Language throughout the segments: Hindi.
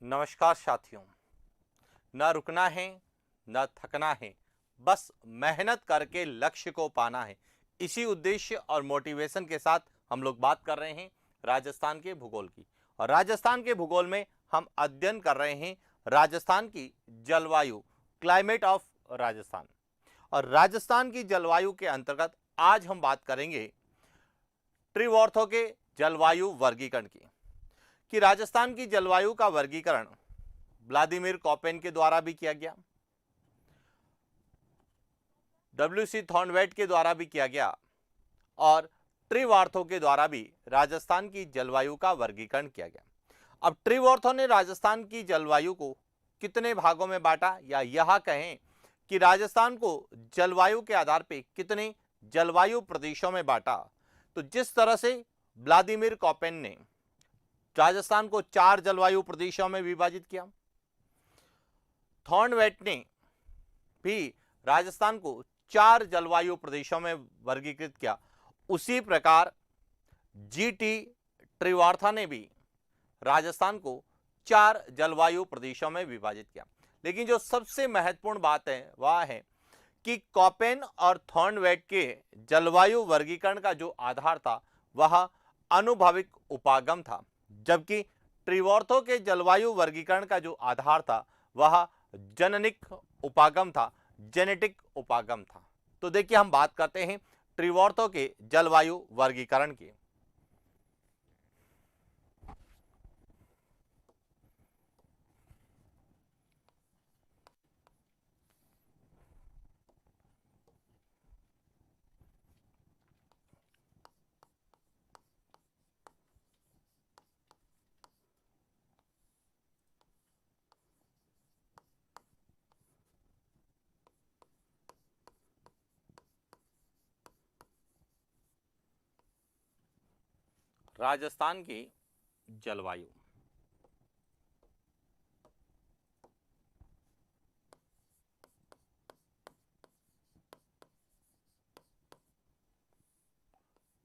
नमस्कार साथियों। न रुकना है न थकना है, बस मेहनत करके लक्ष्य को पाना है। इसी उद्देश्य और मोटिवेशन के साथ हम लोग बात कर रहे हैं राजस्थान के भूगोल की। और राजस्थान के भूगोल में हम अध्ययन कर रहे हैं राजस्थान की जलवायु, क्लाइमेट ऑफ राजस्थान। और राजस्थान की जलवायु के अंतर्गत आज हम बात करेंगे ट्रिवॉर्थो के जलवायु वर्गीकरण की। कि राजस्थान की जलवायु का वर्गीकरण व्लादिमीर कॉपेन के द्वारा भी किया गया, डब्ल्यूसी थॉर्नवेट के द्वारा भी किया गया और ट्रिवॉर्थो के द्वारा भी राजस्थान की जलवायु का वर्गीकरण किया गया। अब ट्रिवॉर्थो ने राजस्थान की जलवायु को कितने भागों में बांटा, या यह कहें कि राजस्थान को जलवायु के आधार पर कितने जलवायु प्रदेशों में बांटा। तो जिस तरह से व्लादिमीर कॉपेन ने राजस्थान को 4 जलवायु प्रदेशों में विभाजित किया, थॉर्नवेट ने भी राजस्थान को 4 जलवायु प्रदेशों में वर्गीकृत किया, उसी प्रकार जीटी ट्रिवॉर्थो ने भी राजस्थान को 4 जलवायु प्रदेशों में विभाजित किया। लेकिन जो सबसे महत्वपूर्ण बात है वह है कि कॉपेन और थॉर्नवेट के जलवायु वर्गीकरण का जो आधार था वह आनुभविक उपागम था, जबकि ट्रिवॉर्थो के जलवायु वर्गीकरण का जो आधार था वह जननिक उपागम था, जेनेटिक उपागम था। तो देखिए, हम बात करते हैं ट्रिवॉर्थो के जलवायु वर्गीकरण की। राजस्थान की जलवायु।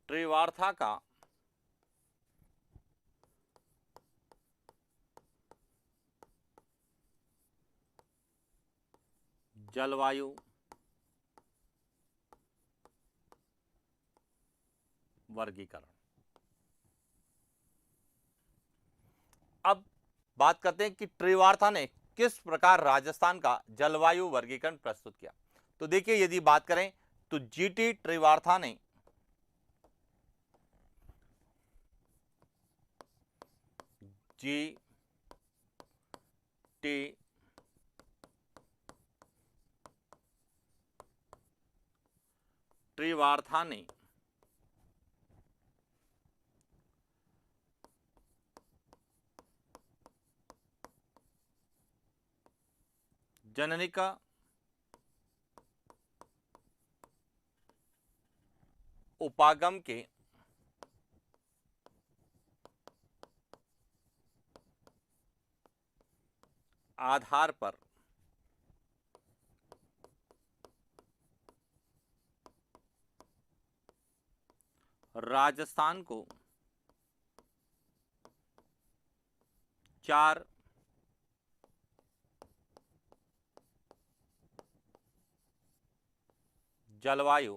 ट्रिवॉर्थो का जलवायु वर्गीकरण। अब बात करते हैं कि ट्रिवॉर्थो ने किस प्रकार राजस्थान का जलवायु वर्गीकरण प्रस्तुत किया। तो देखिए, यदि बात करें तो जीटी ट्रिवॉर्थो ने ट्रिवॉर्थो ने जननिक उपागम के आधार पर राजस्थान को 4 जलवायु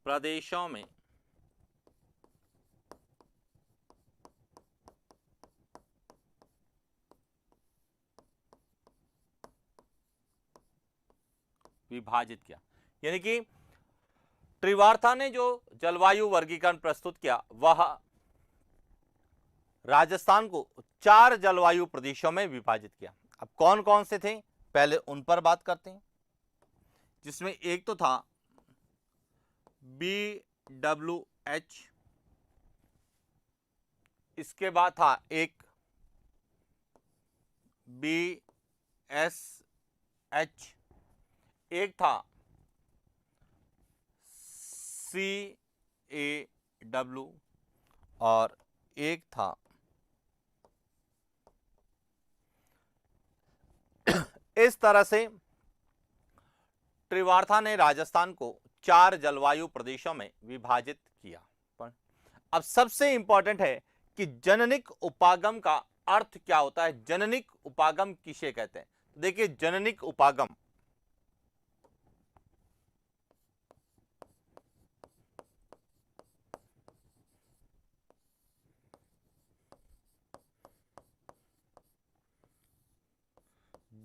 प्रदेशों में विभाजित किया। यानी कि ट्रिवॉर्थो ने जो जलवायु वर्गीकरण प्रस्तुत किया वह राजस्थान को 4 जलवायु प्रदेशों में विभाजित किया। अब कौन कौन से थे, पहले उन पर बात करते हैं, जिसमें एक तो था BWH, इसके बाद था एक BSH, एक था CAW और एक था इस तरह से ट्रिवॉर्थो ने राजस्थान को 4 जलवायु प्रदेशों में विभाजित किया। अब सबसे इंपॉर्टेंट है कि जननिक उपागम का अर्थ क्या होता है, जननिक उपागम किसे कहते हैं। देखिए जननिक उपागम,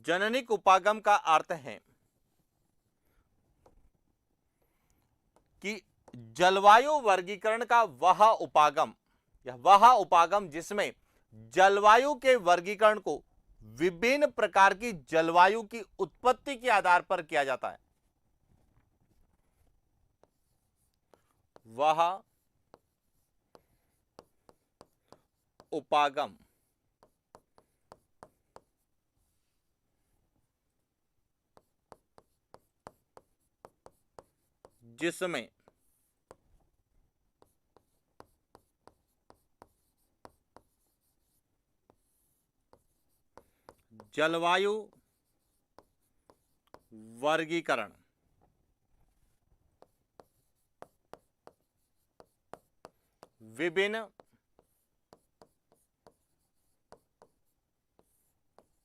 जननिक उपागम का अर्थ है कि जलवायु वर्गीकरण का वह उपागम या वह उपागम जिसमें जलवायु के वर्गीकरण को विभिन्न प्रकार की जलवायु की उत्पत्ति के आधार पर किया जाता है, वह उपागम जिसमें जलवायु वर्गीकरण विभिन्न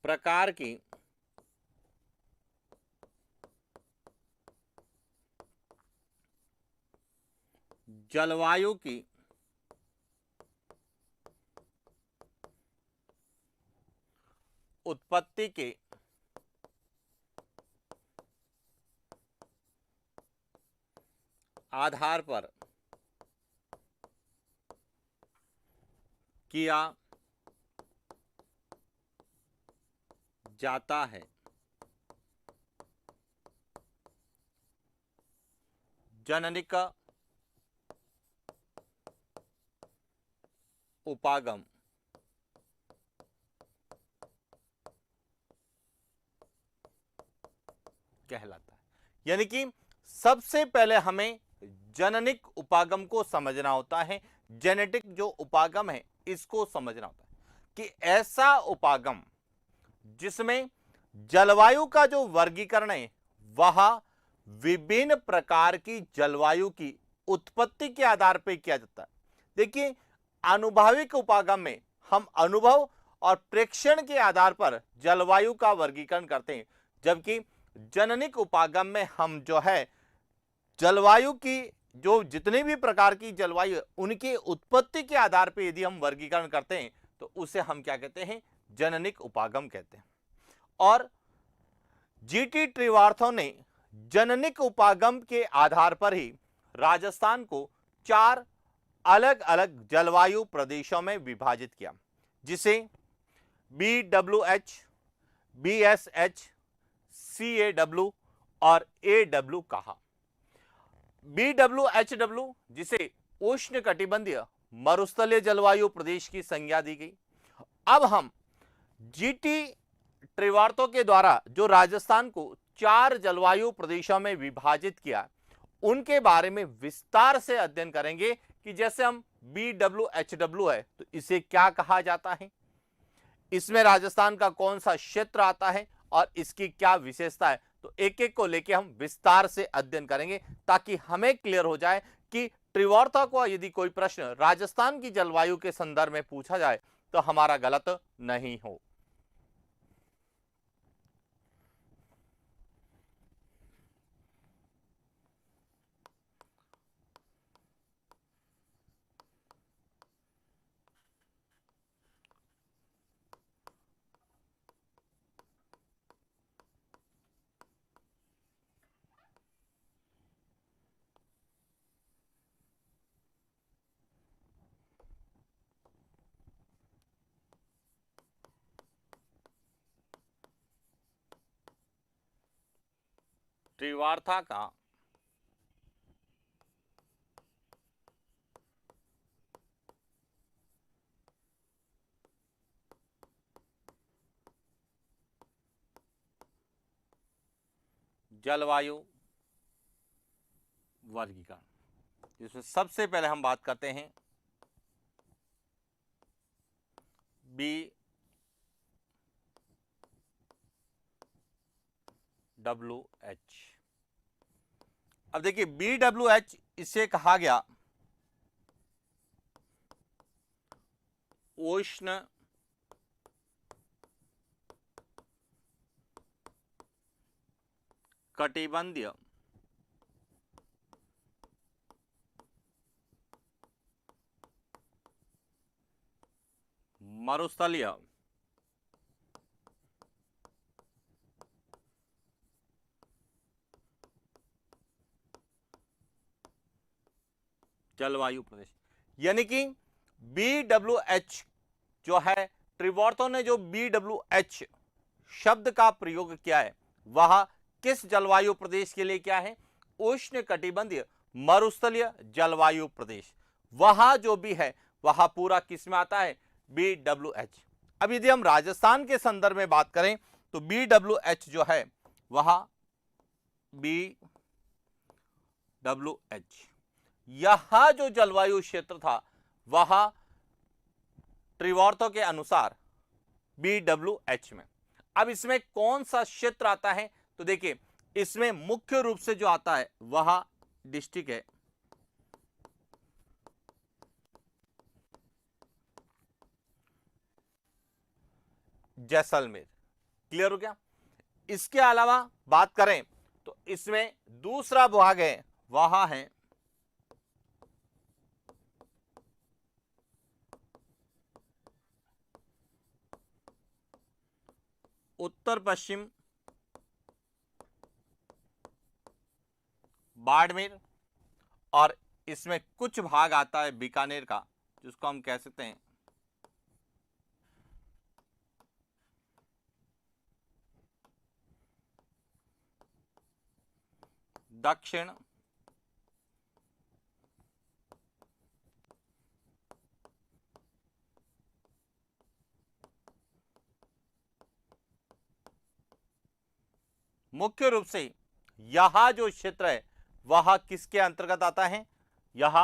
प्रकार की जलवायु की उत्पत्ति के आधार पर किया जाता है। जननिक उपागम कहलाता है। यानी कि सबसे पहले हमें जननिक उपागम को समझना होता है, जेनेटिक जो उपागम है इसको समझना होता है कि ऐसा उपागम जिसमें जलवायु का जो वर्गीकरण है वह विभिन्न प्रकार की जलवायु की उत्पत्ति के आधार पर किया जाता है। देखिए आनुभाविक उपागम में हम अनुभव और प्रेक्षण के आधार पर जलवायु का वर्गीकरण करते हैं, जबकि जननिक उपागम में हम जो है जलवायु की जो जितने भी प्रकार की जलवायु है उनकी उत्पत्ति के आधार पर यदि हम वर्गीकरण करते हैं तो उसे हम क्या कहते हैं, जननिक उपागम कहते हैं। और जीटी त्रिवार्थो ने जननिक उपागम के आधार पर ही राजस्थान को 4 अलग अलग जलवायु प्रदेशों में विभाजित किया, जिसे BWH, BSH, CAW और AW कहा। BWHW जिसे उष्णकटिबंधीय मरुस्थलीय जलवायु प्रदेश की संज्ञा दी गई। अब हम जीटी त्रिवार्थों के द्वारा जो राजस्थान को 4 जलवायु प्रदेशों में विभाजित किया उनके बारे में विस्तार से अध्ययन करेंगे कि जैसे हम BWHW है तो इसे क्या कहा जाता है, इसमें राजस्थान का कौन सा क्षेत्र आता है और इसकी क्या विशेषता है, तो एक एक को लेके हम विस्तार से अध्ययन करेंगे ताकि हमें क्लियर हो जाए कि त्रिवार्ता को यदि कोई प्रश्न राजस्थान की जलवायु के संदर्भ में पूछा जाए तो हमारा गलत नहीं हो। त्रिवार्ता का जलवायु वर्गीकरण, इसमें सबसे पहले हम बात करते हैं BWH। अब देखिए BWH इसे कहा गया उष्ण कटिबंधीय मरुस्थलीय जलवायु प्रदेश। यानी कि BWH जो है, ट्रिवॉर्थो ने जो BWH शब्द का प्रयोग किया है वह किस जलवायु प्रदेश के लिए क्या है? उष्ण कटिबंधीय मरुस्थलीय जलवायु प्रदेश। वह जो भी है वह पूरा किस में आता है? BWH। अब यदि हम राजस्थान के संदर्भ में बात करें तो BWH जो है वह BWH यह जो जलवायु क्षेत्र था वह ट्रिवॉर्थो के अनुसार BWH में। अब इसमें कौन सा क्षेत्र आता है? तो देखिए, इसमें मुख्य रूप से जो आता है वह डिस्ट्रिक्ट है जैसलमेर। क्लियर हो गया? इसके अलावा बात करें तो इसमें दूसरा भाग है वह है उत्तर पश्चिम बाड़मेर, और इसमें कुछ भाग आता है बीकानेर का, जिसको हम कह सकते हैं दक्षिण मुख्य रूप से यह जो क्षेत्र है वह किसके अंतर्गत आता है? यह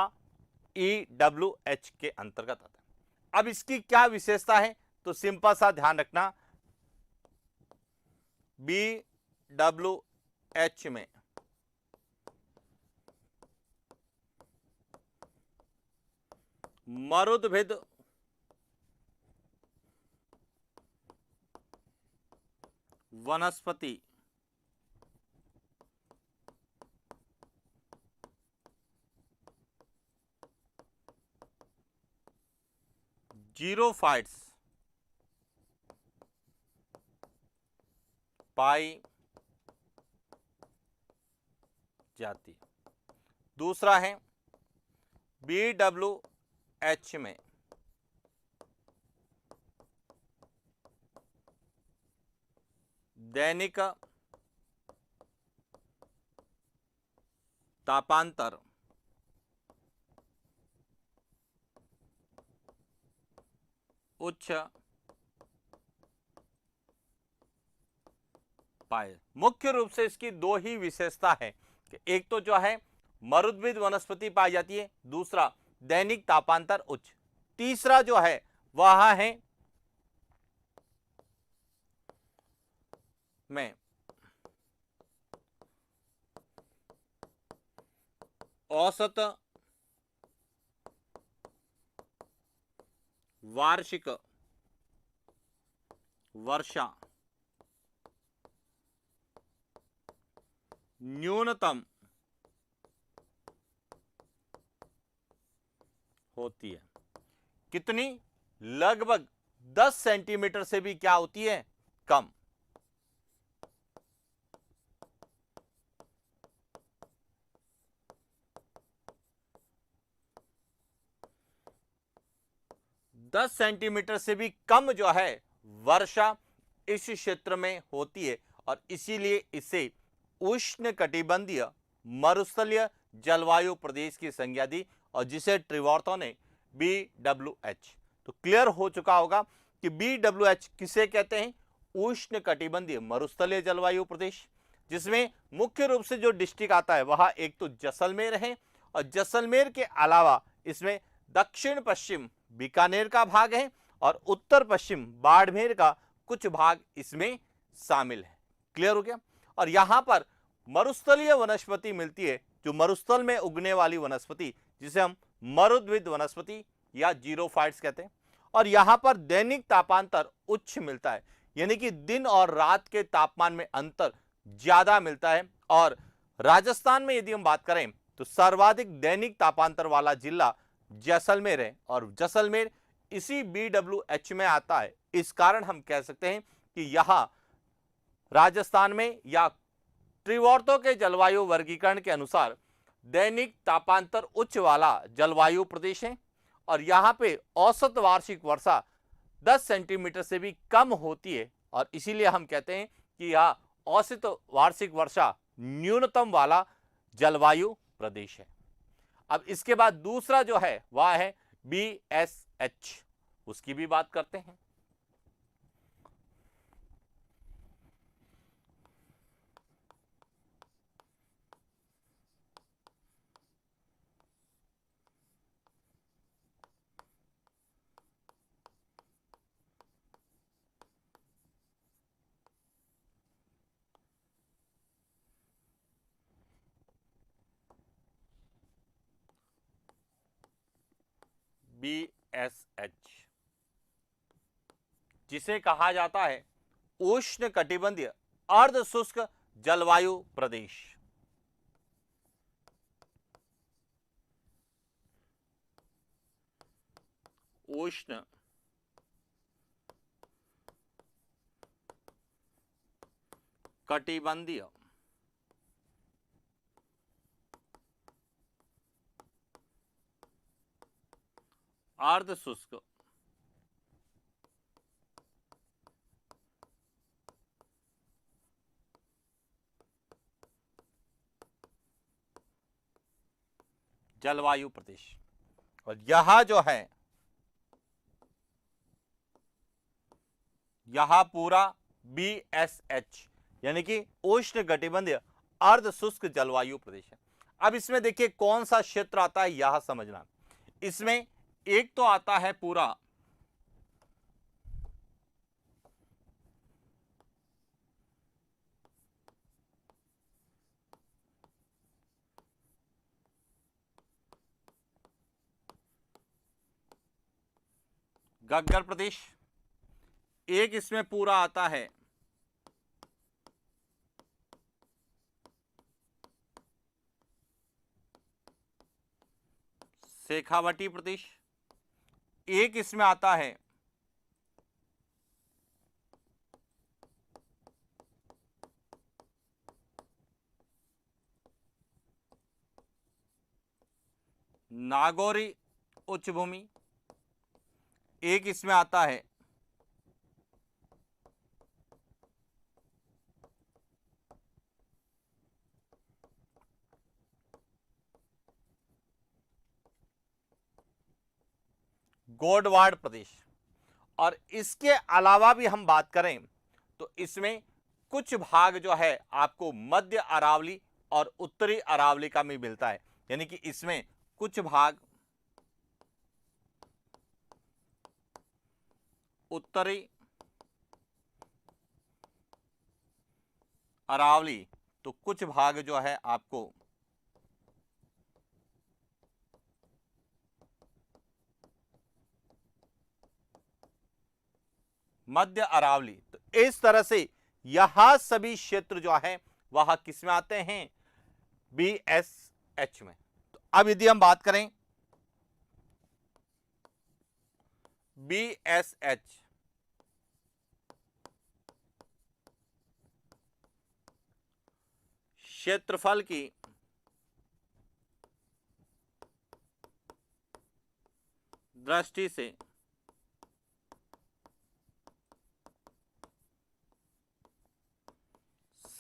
EWH के अंतर्गत आता है। अब इसकी क्या विशेषता है? तो सिंपल सा ध्यान रखना, BWH में मरुद्भिद वनस्पति जीरोफाइट्स पाई जाती। दूसरा है BWH में दैनिक तापांतर उच्च पाए। मुख्य रूप से इसकी दो ही विशेषता है कि एक तो जो है मरुद्भिद वनस्पति पाई जाती है, दूसरा दैनिक तापांतर उच्च, तीसरा जो है वह है में औसत वार्षिक वर्षा न्यूनतम होती है। कितनी? लगभग 10 सेंटीमीटर से भी क्या होती है? कम। दस सेंटीमीटर से भी कम जो है वर्षा इस क्षेत्र में होती है, और इसीलिए इसे उष्ण कटिबंधीय मरुस्थलीय जलवायु प्रदेश की संज्ञा दी, और जिसे ट्रिवॉर्थो ने BWH। तो क्लियर हो चुका होगा कि BWH किसे कहते हैं? उष्ण कटिबंधीय मरुस्थलीय जलवायु प्रदेश, जिसमें मुख्य रूप से जो डिस्ट्रिक्ट आता है वह एक तो जैसलमेर है, और जैसलमेर के अलावा इसमें दक्षिण पश्चिम बीकानेर का भाग है, और उत्तर पश्चिम बाड़मेर का कुछ भाग इसमें शामिल है। क्लियर हो गया? और यहां पर मरुस्थलीय वनस्पति मिलती है, जो मरुस्थल में उगने वाली वनस्पति, जिसे हम मरुद्भिद वनस्पति या जीरोफाइट्स कहते हैं। और यहां पर दैनिक तापांतर उच्च मिलता है, यानी कि दिन और रात के तापमान में अंतर ज्यादा मिलता है। और राजस्थान में यदि हम बात करें तो सर्वाधिक दैनिक तापांतर वाला जिला जैसलमेर है, और जैसलमेर इसी BWH में आता है। इस कारण हम कह सकते हैं कि यहां राजस्थान में या त्रिवर्तों के जलवायु वर्गीकरण के अनुसार दैनिक तापांतर उच्च वाला जलवायु प्रदेश है, और यहां पे औसत वार्षिक वर्षा 10 सेंटीमीटर से भी कम होती है, और इसीलिए हम कहते हैं कि यह औसत वार्षिक वर्षा न्यूनतम वाला जलवायु प्रदेश है। अब इसके बाद दूसरा जो है वह है BSH, उसकी भी बात करते हैं। BSH जिसे कहा जाता है उष्ण कटिबंधीय अर्ध शुष्क जलवायु प्रदेश। उष्ण कटिबंधीय अर्ध शुष्क जलवायु प्रदेश। और यह जो है यह पूरा BSH यानी कि उष्ण कटिबंधीय अर्ध शुष्क जलवायु प्रदेश है। अब इसमें देखिए कौन सा क्षेत्र आता है यह समझना। इसमें एक तो आता है पूरा गग्गर प्रदेश, एक इसमें पूरा आता है शेखावटी प्रदेश, एक इसमें आता है नागौरी उच्च भूमि, एक इसमें आता है गोडवाड़ प्रदेश। और इसके अलावा भी हम बात करें तो इसमें कुछ भाग जो है आपको मध्य अरावली और उत्तरी अरावली का भी मिलता है, यानी कि इसमें कुछ भाग उत्तरी अरावली तो कुछ भाग जो है आपको मध्य अरावली। तो इस तरह से यह सभी क्षेत्र जो है वह किस में आते हैं BSH में। तो अब यदि हम बात करें BSH क्षेत्रफल की दृष्टि से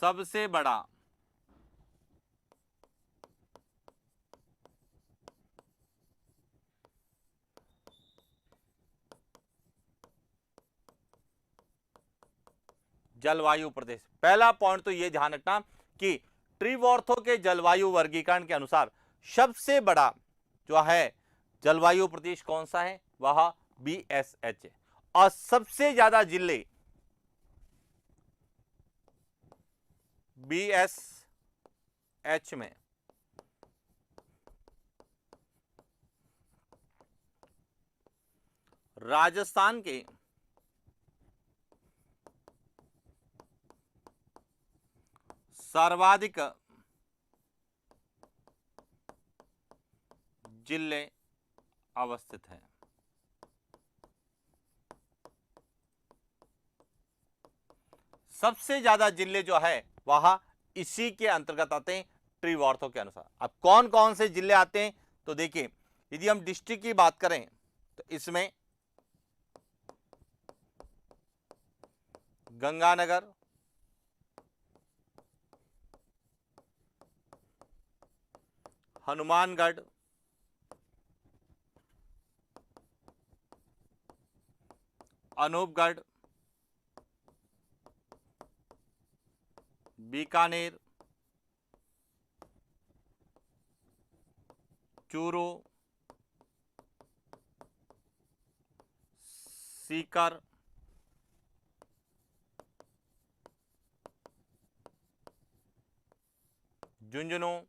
सबसे बड़ा जलवायु प्रदेश। पहला पॉइंट तो यह ध्यान रखना कि ट्रिवॉर्थो के जलवायु वर्गीकरण के अनुसार सबसे बड़ा जो है जलवायु प्रदेश कौन सा है वह BSH है, और सबसे ज्यादा जिले BSH में राजस्थान के सर्वाधिक जिले अवस्थित हैं। सबसे ज्यादा जिले जो है वह इसी के अंतर्गत आते हैं ट्रीवॉर्थो के अनुसार। अब कौन कौन से जिले आते हैं तो देखिए, यदि हम डिस्ट्रिक्ट की बात करें तो इसमें गंगानगर, हनुमानगढ़, अनूपगढ़, बीकानेर, चूरू, सीकर, झुंझुनू,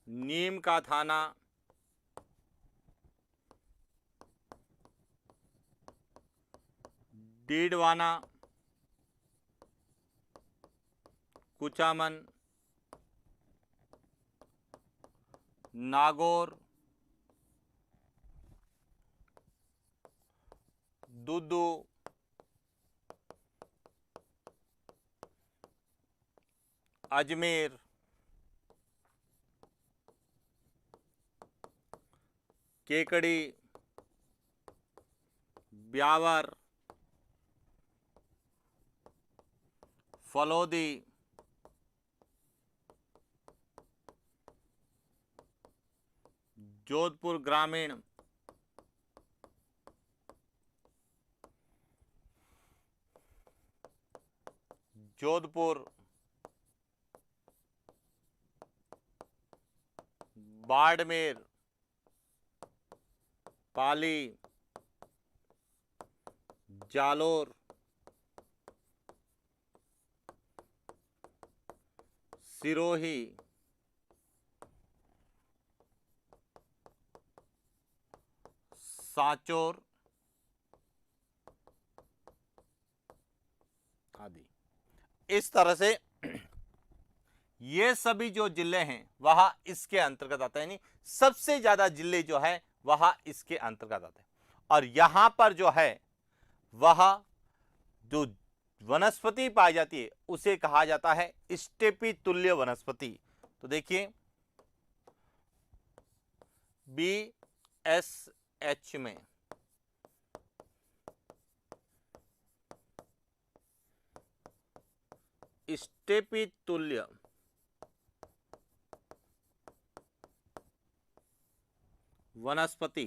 नीम का थाना, डीडवाना, कुचामन, नागौर, दूदू, अजमेर, केकड़ी, ब्यावर, फलोदी, जोधपुर ग्रामीण, जोधपुर, बाड़मेर, पाली, जालोर, सिरोही, सांचौर आदि। इस तरह से ये सभी जो जिले हैं वह इसके अंतर्गत आते हैं। यानी सबसे ज्यादा जिले जो है वह इसके अंतर्गत आते हैं। और यहां पर जो है वह जो वनस्पति पाई जाती है उसे कहा जाता है स्टेपी तुल्य वनस्पति। तो देखिए BSH में स्टेपी तुल्य वनस्पति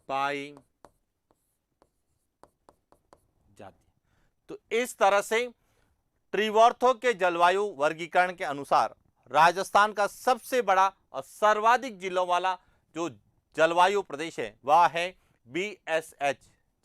पाई जाती है। तो इस तरह से ट्रीवॉर्थो के जलवायु वर्गीकरण के अनुसार राजस्थान का सबसे बड़ा और सर्वाधिक जिलों वाला जो जलवायु प्रदेश है वह है BSH,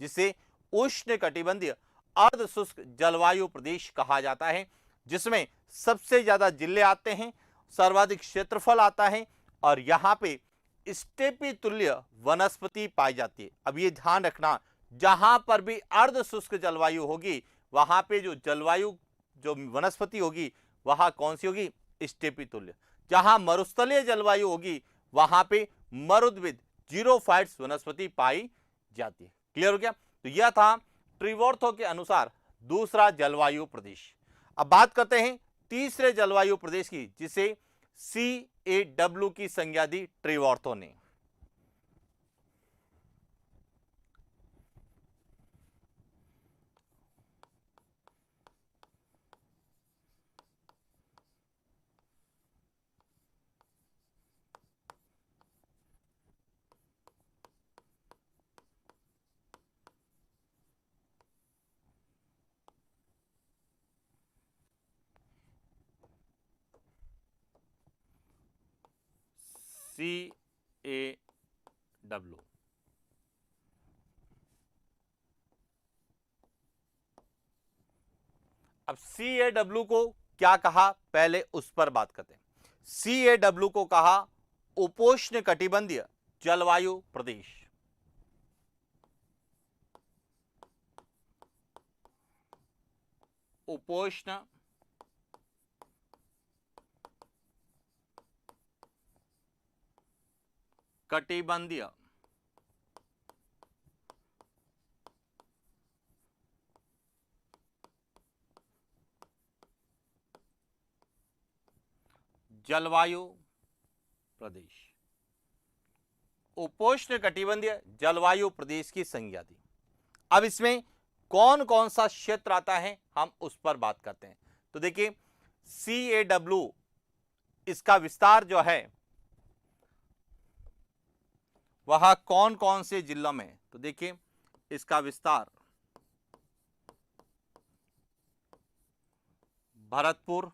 जिसे उष्णकटिबंधीय अर्ध शुष्क जलवायु प्रदेश कहा जाता है, जिसमें सबसे ज्यादा जिले आते हैं, सर्वाधिक क्षेत्रफल आता है और यहां पे स्टेपी तुल्य वनस्पति पाई जाती है। अब ये ध्यान रखना, जहां पर भी अर्ध शुष्क जलवायु होगी वहां पे जो जलवायु जो वनस्पति होगी वहां कौन सी होगी? स्टेपी तुल्य। जहां मरुस्थलीय जलवायु होगी वहां पे मरुद्भिद जीरोफाइट्स वनस्पति पाई जाती है। क्लियर हो गया? तो यह था ट्रीवॉर्थो के अनुसार दूसरा जलवायु प्रदेश। अब बात करते हैं तीसरे जलवायु प्रदेश की, जिसे CAW की संज्ञा दी ट्रीवॉर्थो ने। CAW अब CAW को क्या कहा, पहले उस पर बात करते हैं। CAW को कहा उपोष्ण कटिबंधीय जलवायु प्रदेश। उपोष्ण कटिबंधीय जलवायु प्रदेश। उपोष्ण कटिबंधीय जलवायु प्रदेश की संज्ञा दी। अब इसमें कौन कौन सा क्षेत्र आता है, हम उस पर बात करते हैं। तो देखिए, CAW इसका विस्तार जो है वह कौन कौन से जिलों में है? तो देखिए, इसका विस्तार भरतपुर,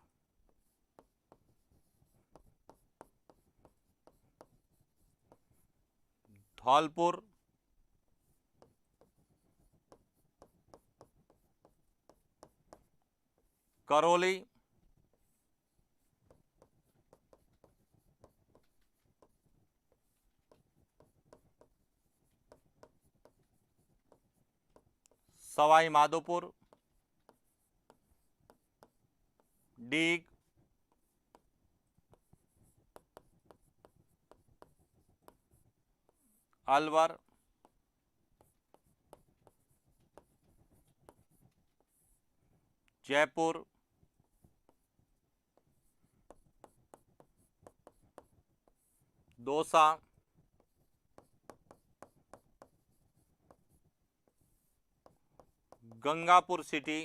धौलपुर, करौली, सवाई माधोपुर, डीग, अलवर, जयपुर, दौसा, गंगापुर सिटी,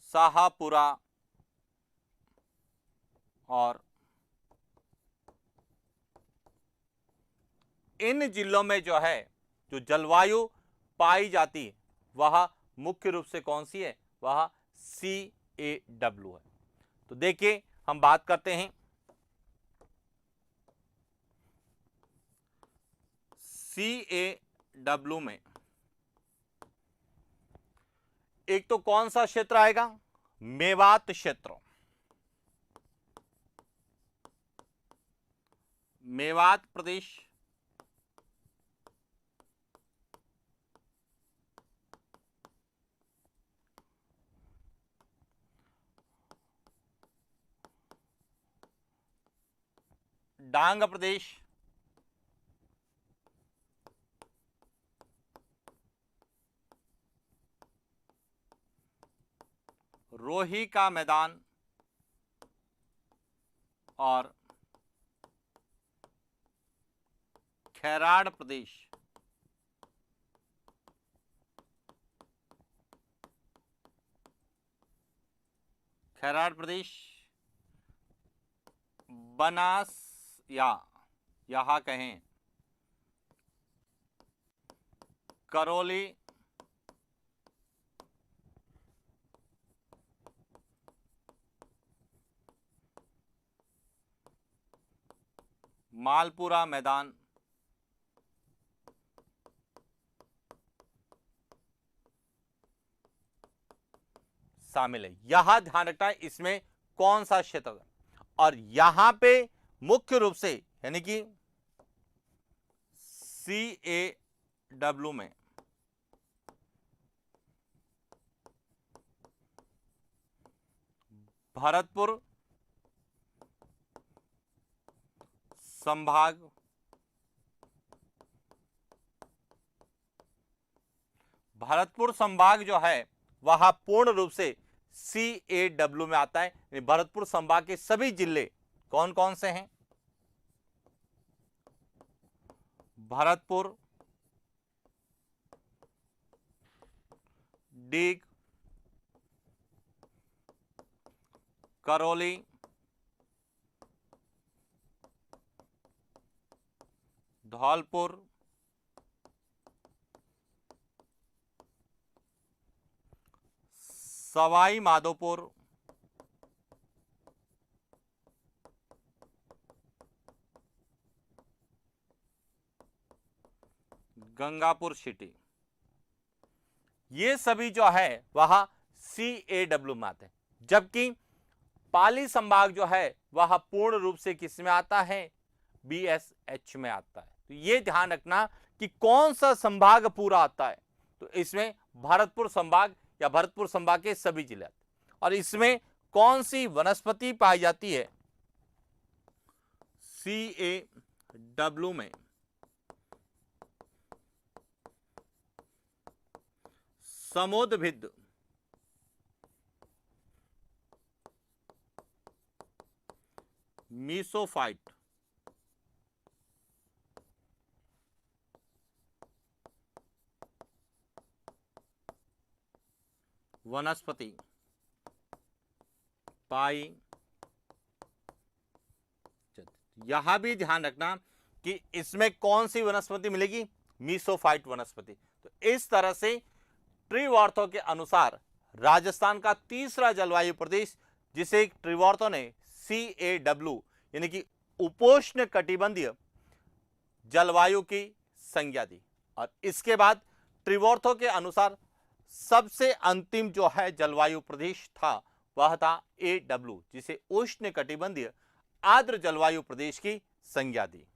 शाहपुरा और इन जिलों में जो है जो जलवायु पाई जाती है वह मुख्य रूप से कौन सी है, वह CAW है। तो देखिए, हम बात करते हैं CAW में एक तो कौन सा क्षेत्र आएगा, मेवात क्षेत्र। मेवात प्रदेश, डांग प्रदेश, रोही का मैदान और खैराड़ प्रदेश। खैराड़ प्रदेश, बनास या यहां कहें करौली, मालपुरा मैदान, शामिल है। यहां ध्यान रखना है इसमें कौन सा क्षेत्र है। और यहां पे मुख्य रूप से यानी कि CAW में भरतपुर संभाग, भरतपुर संभाग जो है वह पूर्ण रूप से CAW में आता है। भरतपुर संभाग के सभी जिले कौन कौन से हैं, भरतपुर, डीग, करौली, धौलपुर, सवाई माधोपुर, गंगापुर सिटी, ये सभी जो है वह CAW में आते हैं। जबकि पाली संभाग जो है वह पूर्ण रूप से किस में आता है, BSH में आता है। तो ये ध्यान रखना कि कौन सा संभाग पूरा आता है। तो इसमें भरतपुर संभाग या भरतपुर संभाग के सभी जिले आते हैं। और इसमें कौन सी वनस्पति पाई जाती है, CAW में समोदभिद मीसोफाइट, वनस्पति पाई जाती। यहां भी ध्यान रखना कि इसमें कौन सी वनस्पति मिलेगी, मीसोफाइट वनस्पति। तो इस तरह से ट्रीवार्थो के अनुसार राजस्थान का तीसरा जलवायु प्रदेश, जिसे ट्रीवार्थो ने CAW यानी कि उपोष्ण कटिबंधीय जलवायु की संज्ञा दी। और इसके बाद ट्रीवार्थो के अनुसार सबसे अंतिम जो है जलवायु प्रदेश था वह था AW, जिसे उष्ण कटिबंधीय आर्द्र जलवायु प्रदेश की संज्ञा दी।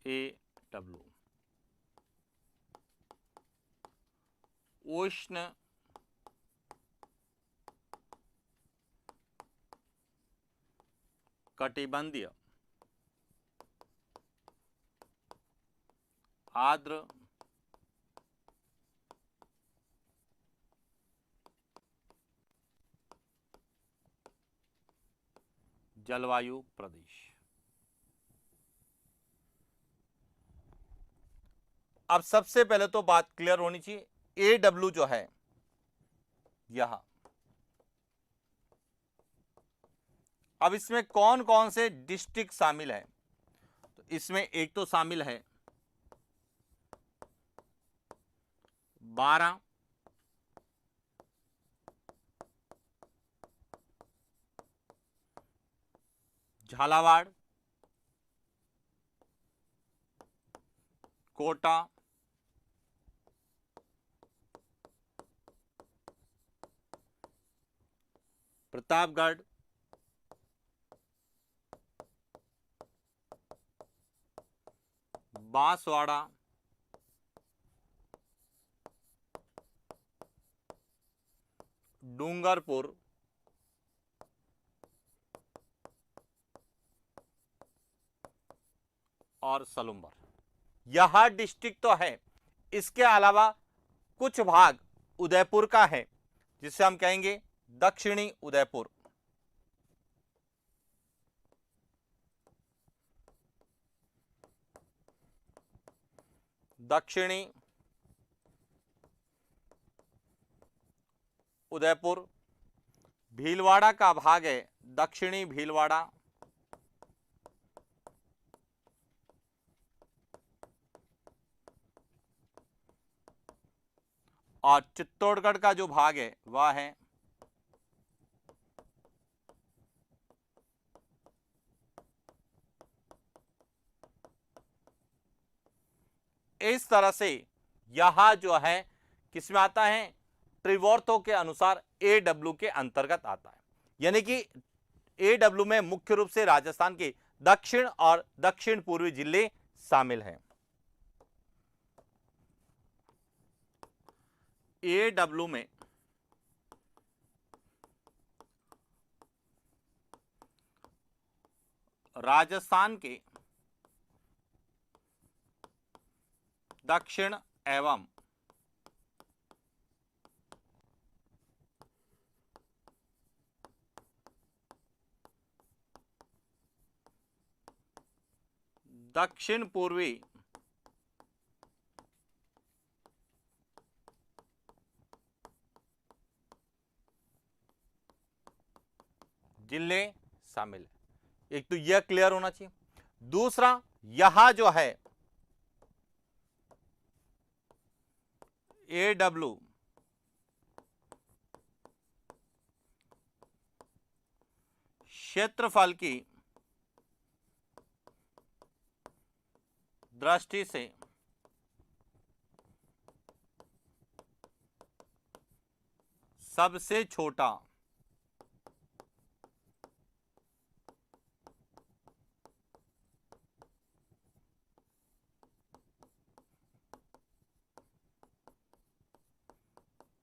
AW उष्ण कटिबंधीय आर्द्र जलवायु प्रदेश। अब सबसे पहले तो बात क्लियर होनी चाहिए, AW जो है यह, अब इसमें कौन कौन से डिस्ट्रिक्ट शामिल है। तो इसमें एक तो शामिल है 12, झालावाड़, कोटा, प्रतापगढ़, बांसवाड़ा, डूंगरपुर, और सलूम्बर। यह डिस्ट्रिक्ट तो है। इसके अलावा कुछ भाग उदयपुर का है, जिसे हम कहेंगे दक्षिणी उदयपुर। दक्षिणी उदयपुर, भीलवाड़ा का भाग है दक्षिणी भीलवाड़ा, और चित्तौड़गढ़ का जो भाग है वह है इस तरह से। यहां जो है किसमें आता है, ट्रीवार्थो के अनुसार AW के अंतर्गत आता है। यानी कि AW में मुख्य रूप से राजस्थान के दक्षिण और दक्षिण पूर्वी जिले शामिल हैं। AW में राजस्थान के दक्षिण एवं दक्षिण पूर्वी जिले शामिल है। एक तो यह क्लियर होना चाहिए। दूसरा, यहां जो है AW क्षेत्रफल की दृष्टि से सबसे छोटा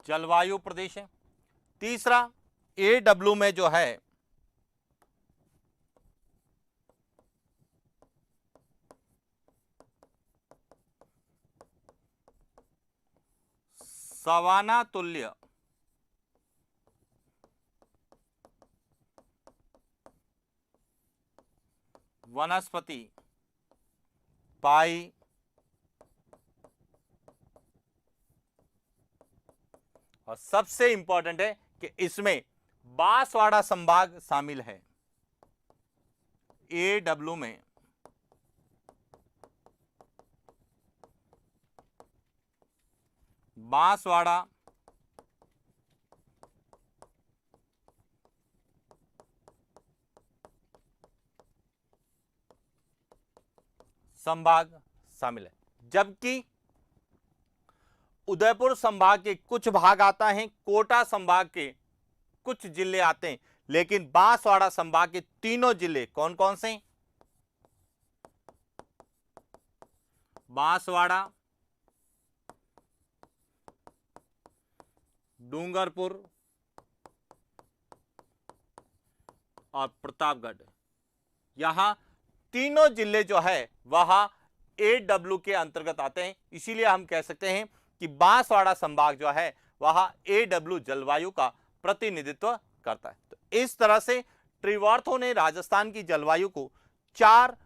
जलवायु प्रदेश है। तीसरा, AW में जो है सवाना तुल्य वनस्पति पाई और सबसे इंपॉर्टेंट है कि इसमें बांसवाड़ा संभाग शामिल है। AW में बांसवाड़ा संभाग शामिल है, जबकि उदयपुर संभाग के कुछ भाग आता है, कोटा संभाग के कुछ जिले आते हैं, लेकिन बांसवाड़ा संभाग के तीनों जिले कौन कौन से? बांसवाड़ा, डूंगरपुर और प्रतापगढ़। यहां तीनों जिले जो है वह AW के अंतर्गत आते हैं। इसीलिए हम कह सकते हैं कि बांसवाड़ा संभाग जो है वह AW जलवायु का प्रतिनिधित्व करता है। तो इस तरह से ट्रिवार्थो ने राजस्थान की जलवायु को 4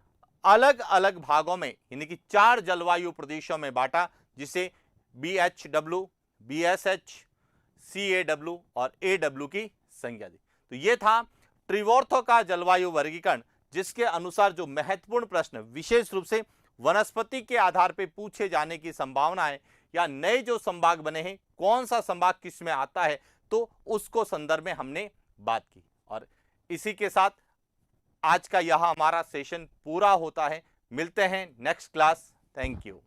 अलग अलग भागों में यानी कि 4 जलवायु प्रदेशों में बांटा, जिसे BHW, BSH, CAW और AW की संज्ञा दी। तो यह था ट्रिवार्थो का जलवायु वर्गीकरण, जिसके अनुसार जो महत्वपूर्ण प्रश्न विशेष रूप से वनस्पति के आधार पर पूछे जाने की संभावना है, या नए जो संभाग बने हैं कौन सा संभाग किस में आता है, तो उसको संदर्भ में हमने बात की। और इसी के साथ आज का यह हमारा सेशन पूरा होता है। मिलते हैं नेक्स्ट क्लास। Thank you.